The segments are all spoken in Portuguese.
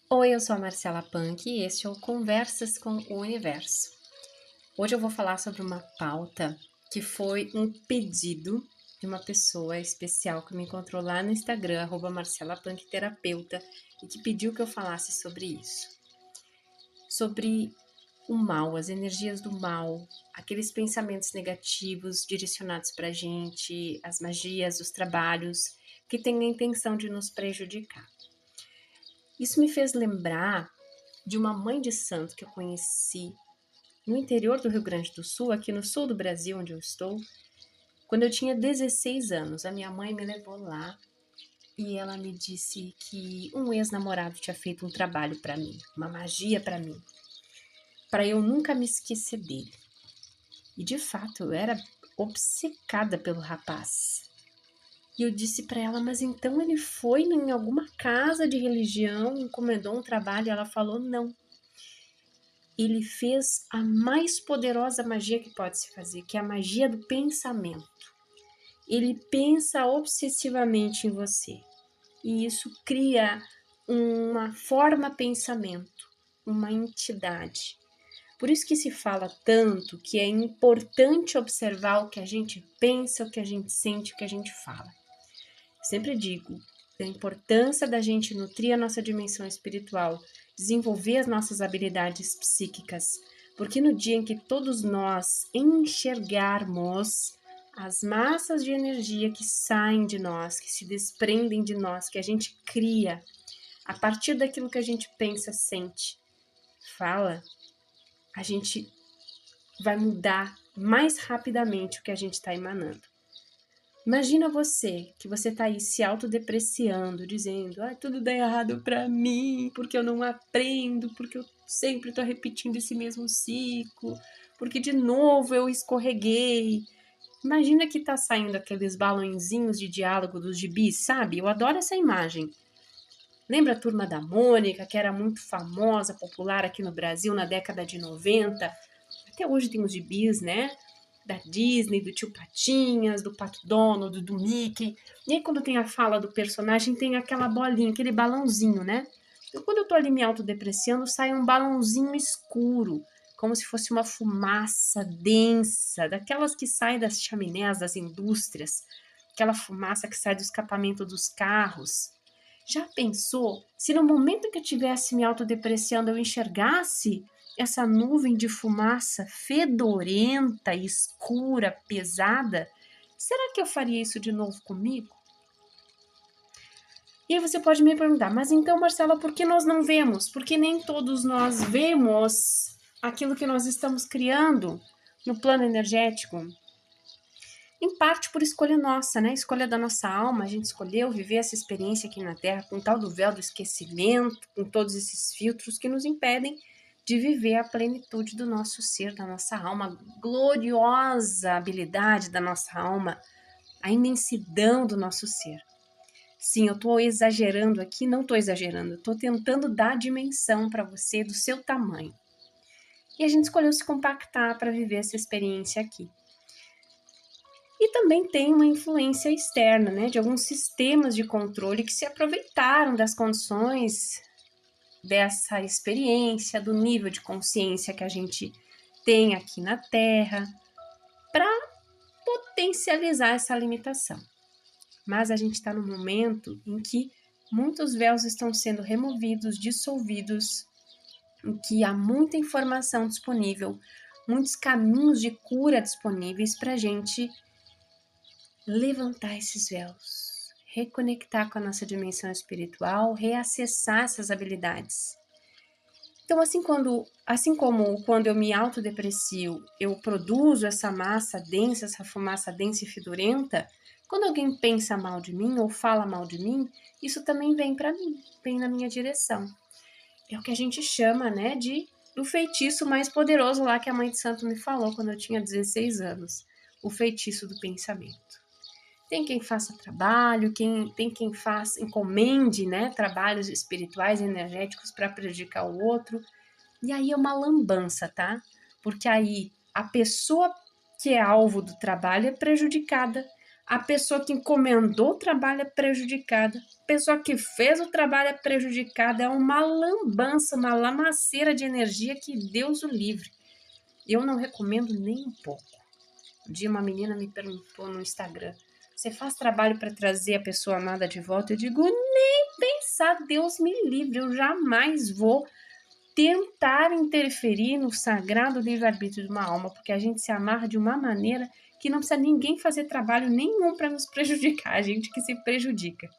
Oi, eu sou a Marcela Punk e este é o Conversas com o Universo. Hoje eu vou falar sobre uma pauta que foi um pedido de uma pessoa especial que me encontrou lá no Instagram, @marcelapunkterapeuta, e que pediu que eu falasse sobre isso. Sobre o mal, as energias do mal, aqueles pensamentos negativos direcionados pra gente, as magias, os trabalhos que têm a intenção de nos prejudicar. Isso me fez lembrar de uma mãe de santo que eu conheci no interior do Rio Grande do Sul, aqui no sul do Brasil, onde eu estou, quando eu tinha 16 anos. A minha mãe me levou lá e ela me disse que um ex-namorado tinha feito um trabalho para mim, uma magia para eu nunca me esquecer dele. E de fato, eu era obcecada pelo rapaz. E eu disse para ela, mas então ele foi em alguma casa de religião, encomendou um trabalho? E ela falou, não. Ele fez a mais poderosa magia que pode se fazer, que é a magia do pensamento. Ele pensa obsessivamente em você. E isso cria uma forma pensamento, uma entidade. Por isso que se fala tanto que é importante observar o que a gente pensa, o que a gente sente, o que a gente fala. Sempre digo da importância da gente nutrir a nossa dimensão espiritual, desenvolver as nossas habilidades psíquicas, porque no dia em que todos nós enxergarmos as massas de energia que saem de nós, que se desprendem de nós, que a gente cria a partir daquilo que a gente pensa, sente, fala, a gente vai mudar mais rapidamente o que a gente está emanando. Imagina você, que você tá aí se autodepreciando, dizendo, tudo dá errado pra mim, porque eu não aprendo, porque eu sempre tô repetindo esse mesmo ciclo, porque de novo eu escorreguei. Imagina que tá saindo aqueles balõezinhos de diálogo dos gibis, sabe? Eu adoro essa imagem. Lembra a Turma da Mônica, que era muito famosa, popular aqui no Brasil na década de 90? Até hoje tem os gibis, né? Da Disney, do Tio Patinhas, do Pato Donald, do Mickey. E aí quando tem a fala do personagem, tem aquela bolinha, aquele balãozinho, né? Então quando eu tô ali me autodepreciando, sai um balãozinho escuro, como se fosse uma fumaça densa, daquelas que saem das chaminés das indústrias, aquela fumaça que sai do escapamento dos carros. Já pensou se no momento em que eu estivesse me autodepreciando eu enxergasse essa nuvem de fumaça fedorenta, escura, pesada? Será que eu faria isso de novo comigo? E aí você pode me perguntar, mas então, Marcela, por que nós não vemos? Porque nem todos nós vemos aquilo que nós estamos criando no plano energético. Em parte por escolha nossa, né? Escolha da nossa alma. A gente escolheu viver essa experiência aqui na Terra com tal do véu do esquecimento, com todos esses filtros que nos impedem de viver a plenitude do nosso ser, da nossa alma, a gloriosa habilidade da nossa alma, a imensidão do nosso ser. Sim, eu estou exagerando aqui, não estou exagerando, estou tentando dar dimensão para você do seu tamanho. E a gente escolheu se compactar para viver essa experiência aqui. E também tem uma influência externa, né, de alguns sistemas de controle que se aproveitaram das condições dessa experiência, do nível de consciência que a gente tem aqui na Terra, para potencializar essa limitação. Mas a gente está num momento em que muitos véus estão sendo removidos, dissolvidos, em que há muita informação disponível, muitos caminhos de cura disponíveis para a gente levantar esses véus, reconectar com a nossa dimensão espiritual, reacessar essas habilidades. Então, assim como quando eu me autodeprecio, eu produzo essa massa densa, essa fumaça densa e fedorenta, quando alguém pensa mal de mim ou fala mal de mim, isso também vem para mim, vem na minha direção. É o que a gente chama, né, do feitiço mais poderoso lá que a mãe de santo me falou quando eu tinha 16 anos, o feitiço do pensamento. Tem quem faça trabalho, tem quem encomende, né, trabalhos espirituais, energéticos para prejudicar o outro. E aí é uma lambança, tá? Porque aí a pessoa que é alvo do trabalho é prejudicada. A pessoa que encomendou o trabalho é prejudicada. A pessoa que fez o trabalho é prejudicada. É uma lambança, uma lamaceira de energia que Deus o livre. Eu não recomendo nem um pouco. Um dia uma menina me perguntou no Instagram: você faz trabalho para trazer a pessoa amada de volta? Eu digo: nem pensar, Deus me livre. Eu jamais vou tentar interferir no sagrado livre-arbítrio de uma alma, porque a gente se amarra de uma maneira que não precisa ninguém fazer trabalho nenhum para nos prejudicar, a gente que se prejudica.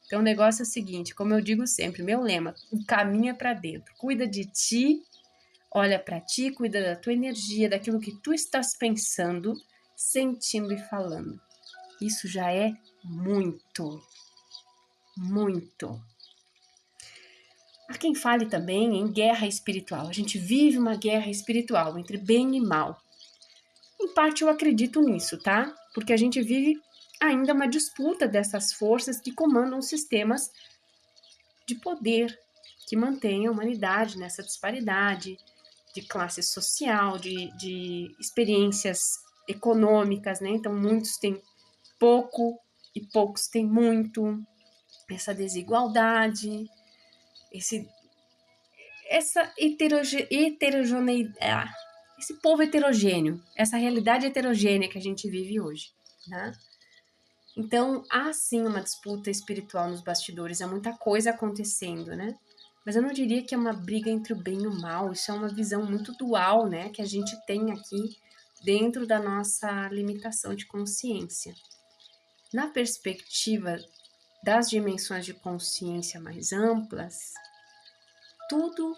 Então o negócio é o seguinte, como eu digo sempre, meu lema, o caminho é para dentro. Cuida de ti, olha para ti, cuida da tua energia, daquilo que tu estás pensando, sentindo e falando. Isso já é muito, muito. Há quem fale também em guerra espiritual. A gente vive uma guerra espiritual entre bem e mal. Em parte eu acredito nisso, tá? Porque a gente vive ainda uma disputa dessas forças que comandam sistemas de poder que mantêm a humanidade nessa disparidade de classe social, de experiências econômicas, né? Então muitos têm pouco e poucos têm muito. Essa desigualdade, essa heterogeneidade, esse povo heterogêneo, essa realidade heterogênea que a gente vive hoje, né? Então, há sim uma disputa espiritual nos bastidores, há muita coisa acontecendo, né? Mas eu não diria que é uma briga entre o bem e o mal, isso é uma visão muito dual, né? Que a gente tem aqui dentro da nossa limitação de consciência. Na perspectiva das dimensões de consciência mais amplas, tudo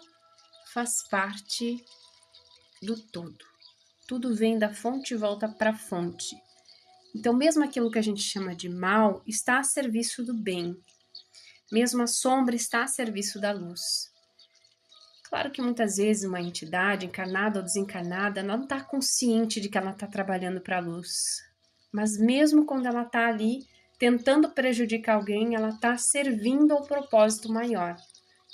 faz parte do todo. Tudo vem da fonte e volta para a fonte. Então, mesmo aquilo que a gente chama de mal está a serviço do bem. Mesmo a sombra está a serviço da luz. Claro que muitas vezes uma entidade, encarnada ou desencarnada, não está consciente de que ela está trabalhando para a luz. Mas mesmo quando ela está ali tentando prejudicar alguém, ela está servindo ao propósito maior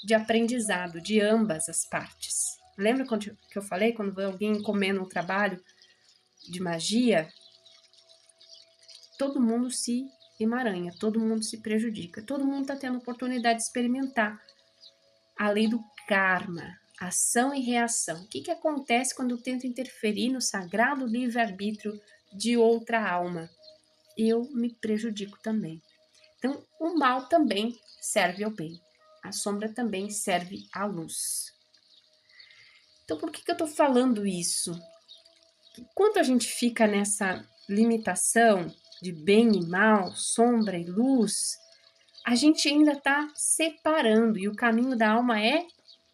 de aprendizado de ambas as partes. Lembra que eu falei quando alguém encomenda um trabalho de magia? Todo mundo se emaranha, todo mundo se prejudica, todo mundo está tendo oportunidade de experimentar a lei do karma, ação e reação. O que acontece quando eu tento interferir no sagrado livre-arbítrio de outra alma? Eu me prejudico também. Então, o mal também serve ao bem. A sombra também serve à luz. Então, por que eu estou falando isso? Enquanto a gente fica nessa limitação de bem e mal, sombra e luz, a gente ainda está separando, e o caminho da alma é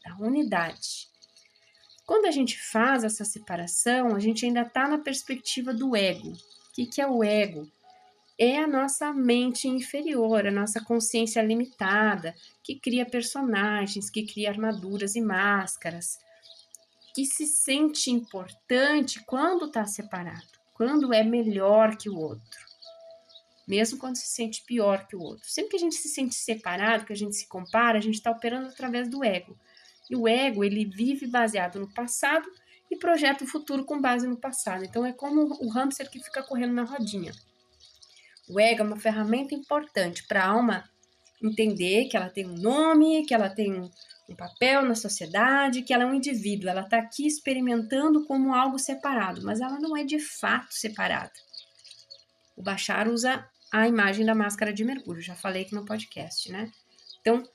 a unidade. Quando a gente faz essa separação, a gente ainda está na perspectiva do ego. O que é o ego? É a nossa mente inferior, a nossa consciência limitada, que cria personagens, que cria armaduras e máscaras, que se sente importante quando está separado, quando é melhor que o outro, mesmo quando se sente pior que o outro. Sempre que a gente se sente separado, que a gente se compara, a gente está operando através do ego. E o ego, ele vive baseado no passado e projeta o futuro com base no passado. Então é como o hamster que fica correndo na rodinha. O ego é uma ferramenta importante para a alma entender que ela tem um nome, que ela tem um papel na sociedade, que ela é um indivíduo. Ela está aqui experimentando como algo separado, mas ela não é de fato separada. O Bashar usa a imagem da máscara de mergulho, já falei aqui no podcast, né? Então,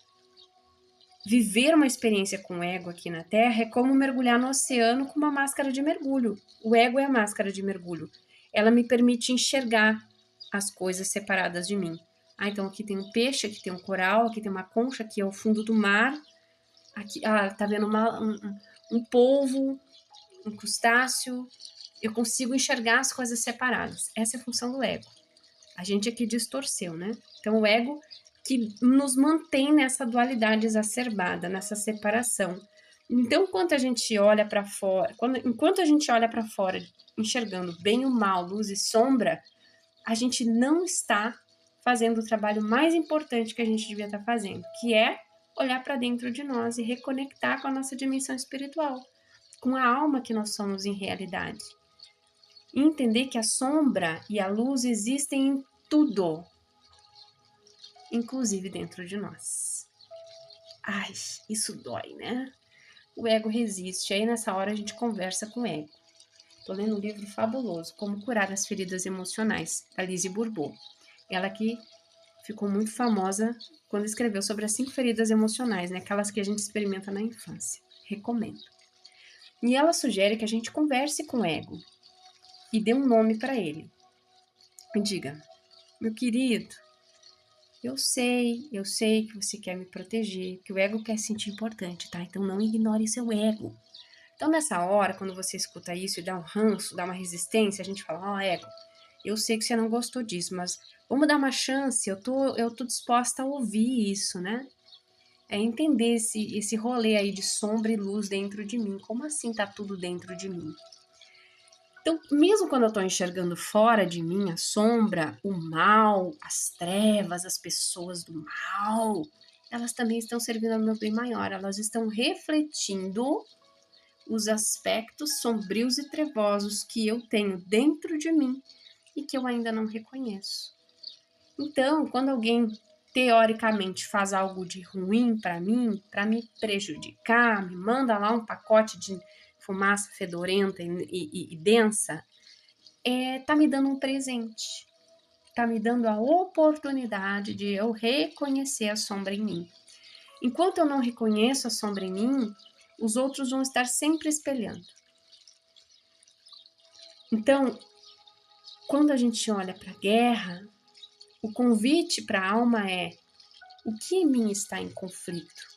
viver uma experiência com o ego aqui na Terra é como mergulhar no oceano com uma máscara de mergulho. O ego é a máscara de mergulho. Ela me permite enxergar as coisas separadas de mim. Então aqui tem um peixe, aqui tem um coral, aqui tem uma concha, aqui é o fundo do mar. Aqui, tá vendo um polvo, um crustáceo. Eu consigo enxergar as coisas separadas. Essa é a função do ego. A gente aqui distorceu, né? Então o ego que nos mantém nessa dualidade exacerbada, nessa separação. Então, enquanto a gente olha para fora, enxergando bem o mal, luz e sombra, a gente não está fazendo o trabalho mais importante que a gente devia estar fazendo, que é olhar para dentro de nós e reconectar com a nossa dimensão espiritual, com a alma que nós somos em realidade. E entender que a sombra e a luz existem em tudo, inclusive dentro de nós. Ai, isso dói, né? O ego resiste. Aí nessa hora a gente conversa com o ego. Tô lendo um livro fabuloso, Como Curar as Feridas Emocionais, da Lise Bourbeau. Ela que ficou muito famosa quando escreveu sobre as 5 feridas emocionais, né? Aquelas que a gente experimenta na infância. Recomendo. E ela sugere que a gente converse com o ego e dê um nome para ele. E diga, meu querido, eu sei que você quer me proteger, que o ego quer se sentir importante, tá? Então não ignore seu ego. Então nessa hora, quando você escuta isso e dá um ranço, dá uma resistência, a gente fala, ó, ego, eu sei que você não gostou disso, mas vamos dar uma chance, eu tô disposta a ouvir isso, né? É entender esse rolê aí de sombra e luz dentro de mim. Como assim tá tudo dentro de mim? Então, mesmo quando eu estou enxergando fora de mim a sombra, o mal, as trevas, as pessoas do mal, elas também estão servindo ao meu bem maior. Elas estão refletindo os aspectos sombrios e trevosos que eu tenho dentro de mim e que eu ainda não reconheço. Então, quando alguém teoricamente faz algo de ruim para mim, para me prejudicar, me manda lá um pacote de fumaça fedorenta e densa, tá me dando um presente, tá me dando a oportunidade de eu reconhecer a sombra em mim. Enquanto eu não reconheço a sombra em mim, os outros vão estar sempre espelhando. Então, quando a gente olha para a guerra, o convite para a alma é: o que em mim está em conflito?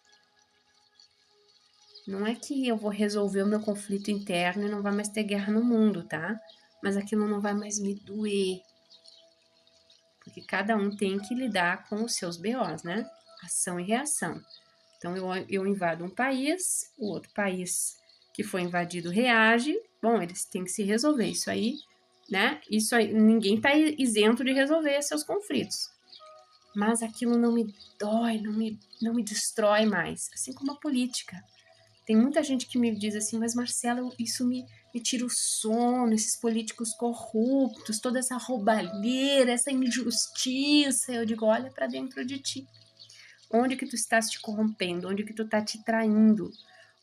Não é que eu vou resolver o meu conflito interno e não vai mais ter guerra no mundo, tá? Mas aquilo não vai mais me doer. Porque cada um tem que lidar com os seus BOs, né? Ação e reação. Então eu invado um país, o outro país que foi invadido reage. Bom, eles têm que se resolver isso aí, né? Isso aí, ninguém tá isento de resolver seus conflitos. Mas aquilo não me dói, não me destrói mais. Assim como a política. Tem muita gente que me diz assim, mas Marcela, isso me tira o sono, esses políticos corruptos, toda essa roubalheira, essa injustiça. Eu digo, olha para dentro de ti. Onde que tu estás te corrompendo? Onde que tu tá te traindo?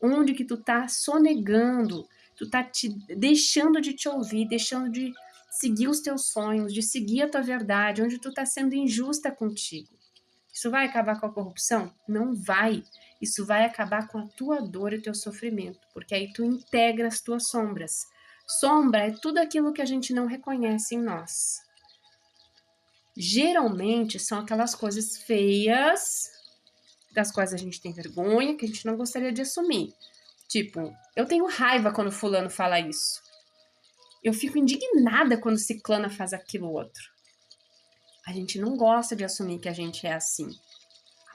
Onde que tu tá sonegando? Tu tá te deixando de te ouvir, deixando de seguir os teus sonhos, de seguir a tua verdade, onde tu tá sendo injusta contigo. Isso vai acabar com a corrupção? Não vai. Isso vai acabar com a tua dor e o teu sofrimento, porque aí tu integra as tuas sombras. Sombra é tudo aquilo que a gente não reconhece em nós. Geralmente são aquelas coisas feias, das quais a gente tem vergonha, que a gente não gostaria de assumir. Tipo, eu tenho raiva quando fulano fala isso. Eu fico indignada quando ciclana faz aquilo outro. A gente não gosta de assumir que a gente é assim.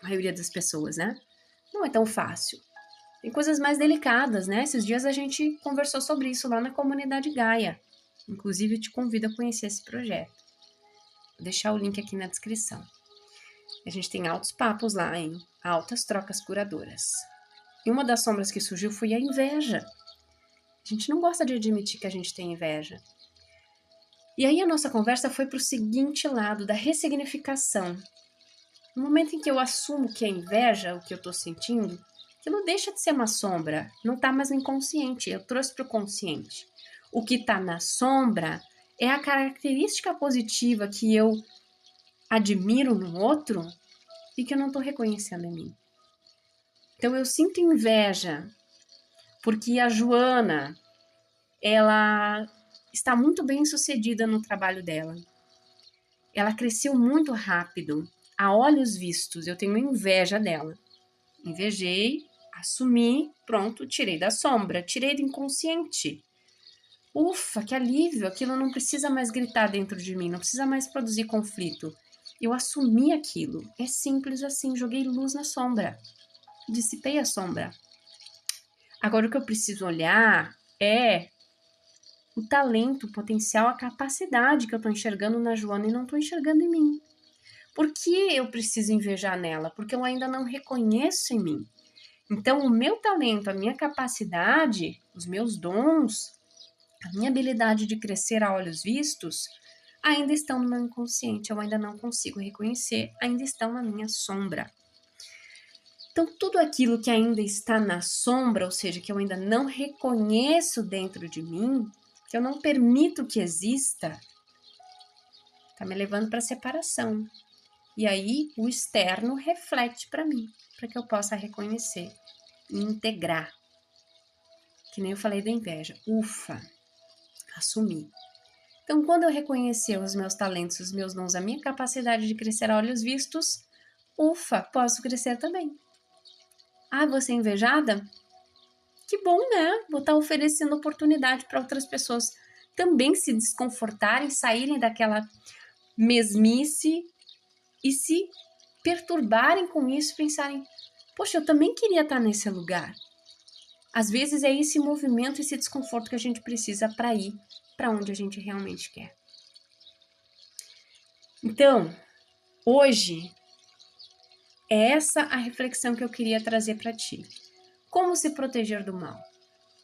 A maioria das pessoas, né? Não é tão fácil. Tem coisas mais delicadas, né? Esses dias a gente conversou sobre isso lá na comunidade Gaia. Inclusive, eu te convido a conhecer esse projeto. Vou deixar o link aqui na descrição. A gente tem altos papos lá, hein? Altas trocas curadoras. E uma das sombras que surgiu foi a inveja. A gente não gosta de admitir que a gente tem inveja. E aí a nossa conversa foi para o seguinte lado, da ressignificação. No momento em que eu assumo que é inveja, o que eu estou sentindo, aquilo deixa de ser uma sombra, não está mais no inconsciente, eu trouxe para o consciente. O que está na sombra é a característica positiva que eu admiro no outro e que eu não estou reconhecendo em mim. Então eu sinto inveja porque a Joana, ela está muito bem sucedida no trabalho dela. Ela cresceu muito rápido, a olhos vistos, eu tenho inveja dela. Invejei, assumi, pronto, tirei da sombra, tirei do inconsciente. Ufa, que alívio, aquilo não precisa mais gritar dentro de mim, não precisa mais produzir conflito. Eu assumi aquilo, é simples assim, joguei luz na sombra, dissipei a sombra. Agora o que eu preciso olhar é o talento, o potencial, a capacidade que eu estou enxergando na Joana e não estou enxergando em mim. Por que eu preciso invejar nela? Porque eu ainda não reconheço em mim. Então, o meu talento, a minha capacidade, os meus dons, a minha habilidade de crescer a olhos vistos, ainda estão no meu inconsciente, eu ainda não consigo reconhecer, ainda estão na minha sombra. Então, tudo aquilo que ainda está na sombra, ou seja, que eu ainda não reconheço dentro de mim, que eu não permito que exista, está me levando para a separação. E aí, o externo reflete para mim, para que eu possa reconhecer e integrar. Que nem eu falei da inveja. Ufa, assumi. Então, quando eu reconhecer os meus talentos, os meus dons, a minha capacidade de crescer a olhos vistos, ufa, posso crescer também. Ah, você é invejada? Que bom, né? Vou estar oferecendo oportunidade para outras pessoas também se desconfortarem, saírem daquela mesmice e se perturbarem com isso, pensarem, poxa, eu também queria estar nesse lugar. Às vezes é esse movimento, esse desconforto que a gente precisa para ir para onde a gente realmente quer. Então, hoje, é essa a reflexão que eu queria trazer para ti. Como se proteger do mal?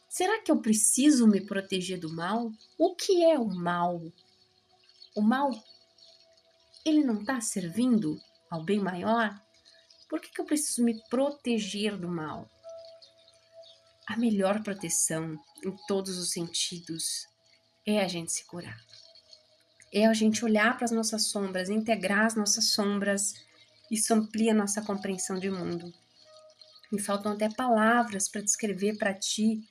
Será que eu preciso me proteger do mal? O que é o mal? O mal, ele não está servindo ao bem maior? Por que eu preciso me proteger do mal? A melhor proteção, em todos os sentidos, é a gente se curar. É a gente olhar para as nossas sombras, integrar as nossas sombras. Isso amplia a nossa compreensão de mundo. Me faltam até palavras para descrever para ti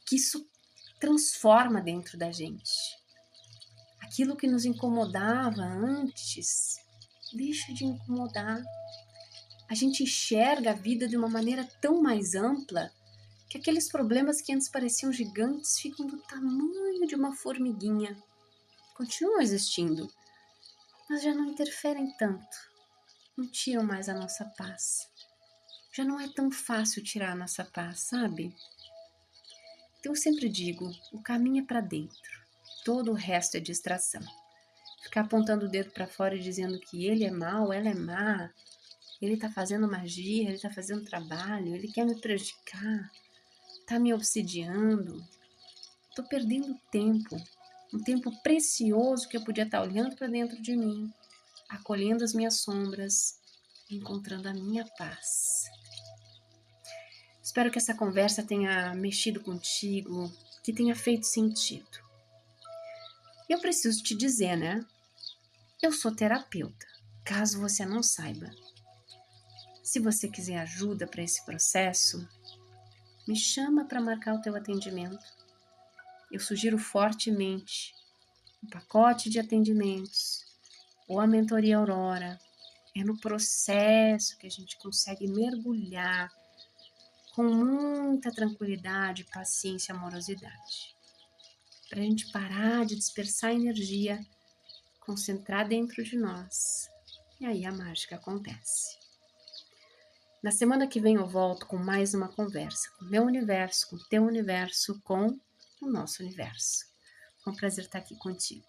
que isso transforma dentro da gente. Aquilo que nos incomodava antes, deixa de incomodar. A gente enxerga a vida de uma maneira tão mais ampla que aqueles problemas que antes pareciam gigantes ficam do tamanho de uma formiguinha. Continuam existindo, mas já não interferem tanto. Não tiram mais a nossa paz. Já não é tão fácil tirar a nossa paz, sabe? Então eu sempre digo, o caminho é para dentro. Todo o resto é distração. Ficar apontando o dedo para fora e dizendo que ele é mau, ela é má, ele tá fazendo magia, ele tá fazendo trabalho, ele quer me prejudicar, tá me obsidiando. Tô perdendo tempo, um tempo precioso que eu podia estar olhando para dentro de mim, acolhendo as minhas sombras, encontrando a minha paz. Espero que essa conversa tenha mexido contigo, que tenha feito sentido. Eu preciso te dizer, né? Eu sou terapeuta, caso você não saiba. Se você quiser ajuda para esse processo, me chama para marcar o teu atendimento. Eu sugiro fortemente um pacote de atendimentos ou a mentoria Aurora. É no processo que a gente consegue mergulhar com muita tranquilidade, paciência e amorosidade. Para a gente parar de dispersar energia, concentrar dentro de nós. E aí a mágica acontece. Na semana que vem eu volto com mais uma conversa com o meu universo, com o teu universo, com o nosso universo. Foi um prazer estar aqui contigo.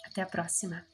Até a próxima.